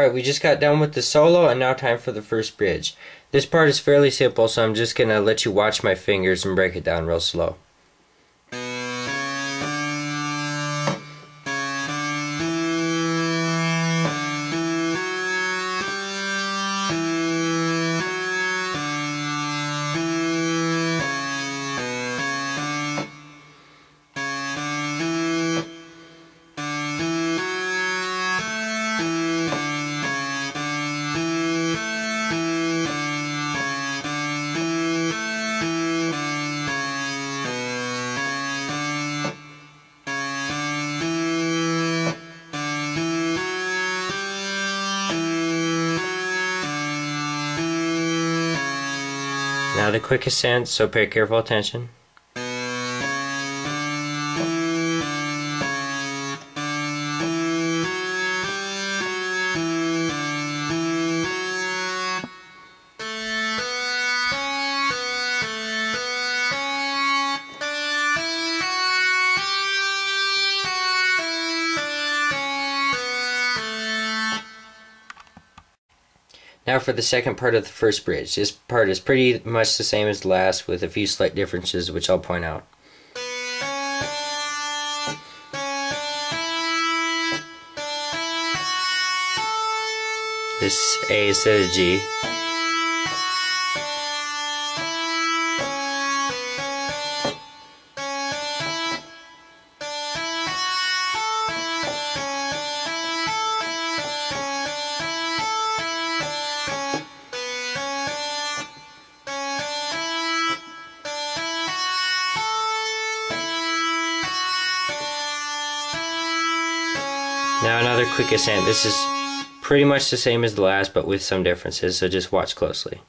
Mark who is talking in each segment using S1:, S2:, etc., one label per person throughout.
S1: Alright, we just got done with the solo and now time for the first bridge. This part is fairly simple, so I'm just gonna let you watch my fingers and break it down real slow. Now the quick ascent, so pay careful attention. Now for the second part of the first bridge. This part is pretty much the same as the last with a few slight differences which I'll point out. This A instead of G. Now another quick ascent. This is pretty much the same as the last but with some differences, so just watch closely.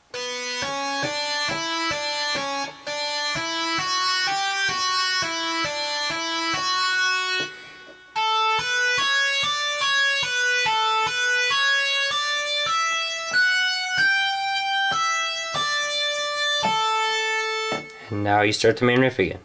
S1: And now you start the main riff again.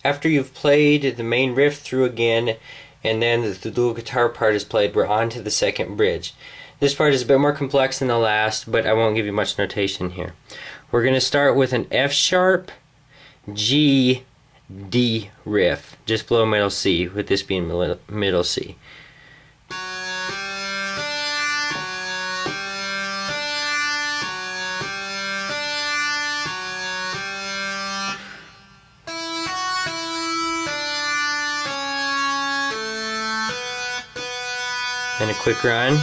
S1: After you've played the main riff through again, and then the dual guitar part is played, we're on to the second bridge. This part is a bit more complex than the last, but I won't give you much notation here. We're going to start with an F sharp, G, D riff, just below middle C, with this being middle C. And a quick run.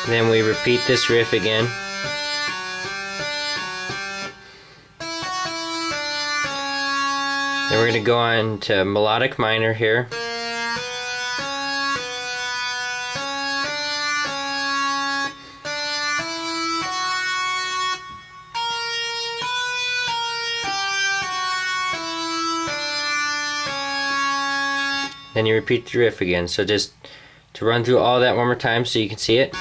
S1: Then we repeat this riff again. Then we're going to go on to melodic minor here. Then you repeat the riff again. So just to run through all that one more time so you can see it.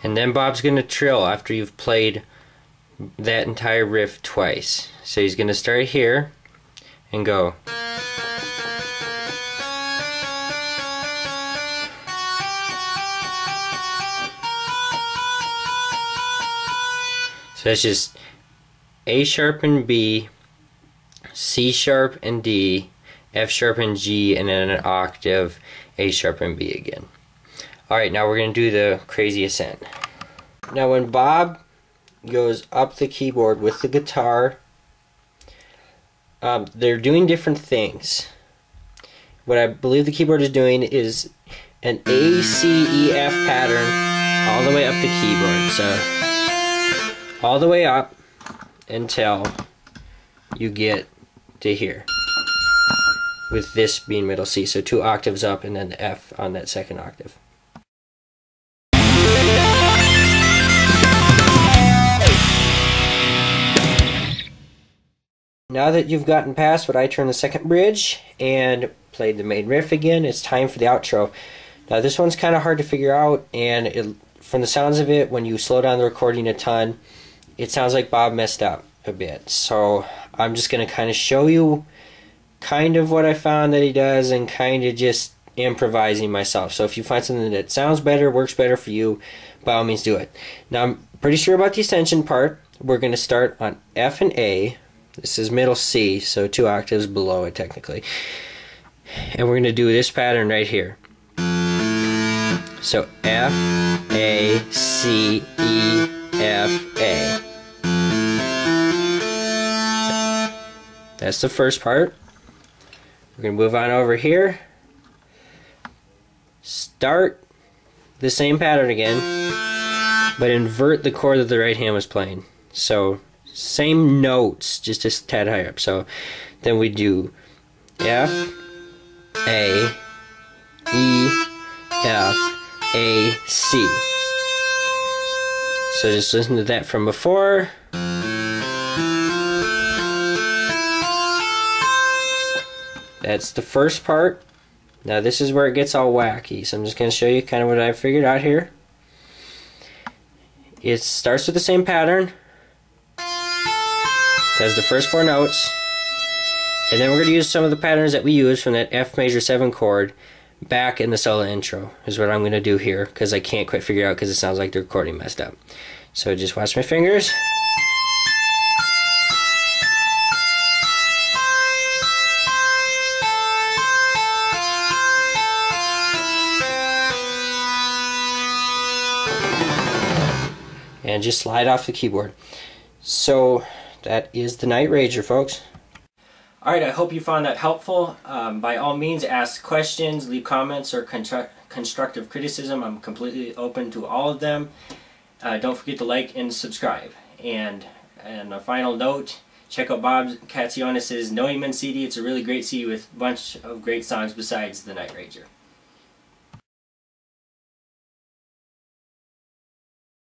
S1: And then Bob's going to trill after you've played that entire riff twice. So he's going to start here and go. So that's just A sharp and B, C sharp and D, F sharp and G, and then an octave, A sharp and B again. Alright, now we're going to do the crazy ascent. Now when Bob goes up the keyboard with the guitar, they're doing different things. What I believe the keyboard is doing is an A, C, E, F pattern all the way up the keyboard. So all the way up until you get to here, with this being middle C. So 2 octaves up and then the F on that second octave. Now that you've gotten past what I turn the second bridge and played the main riff again, it's time for the outro. Now this one's kind of hard to figure out, and from the sounds of it, when you slow down the recording a ton, it sounds like Bob messed up a bit. So I'm just going to kind of show you kind of what I found that he does, and kind of just improvising myself. So if you find something that sounds better, works better for you, by all means do it. Now I'm pretty sure about the ascension part. We're going to start on F and A. This is middle C, so 2 octaves below it technically. And we're going to do this pattern right here. So F, A, C, E, F, A. That's the first part. We're going to move on over here. Start the same pattern again, but invert the chord that the right hand was playing. So same notes, just a tad higher up. So then we do F, A, E, F, A, C. So just listen to that from before. That's the first part. Now this is where it gets all wacky, so I'm just going to show you kind of what I figured out here. It starts with the same pattern. Has the first 4 notes, and then we're going to use some of the patterns that we use from that F major 7 chord back in the solo intro is what I'm going to do here, because I can't quite figure out because it sounds like the recording messed up. So just watch my fingers. And just slide off the keyboard. So that is the Nightrager, folks. Alright, I hope you found that helpful. By all means, ask questions, leave comments, or constructive criticism. I'm completely open to all of them. Don't forget to like and subscribe. And a final note, check out Bob Katsionis' Knowing Men CD. It's a really great CD with a bunch of great songs besides the Nightrager.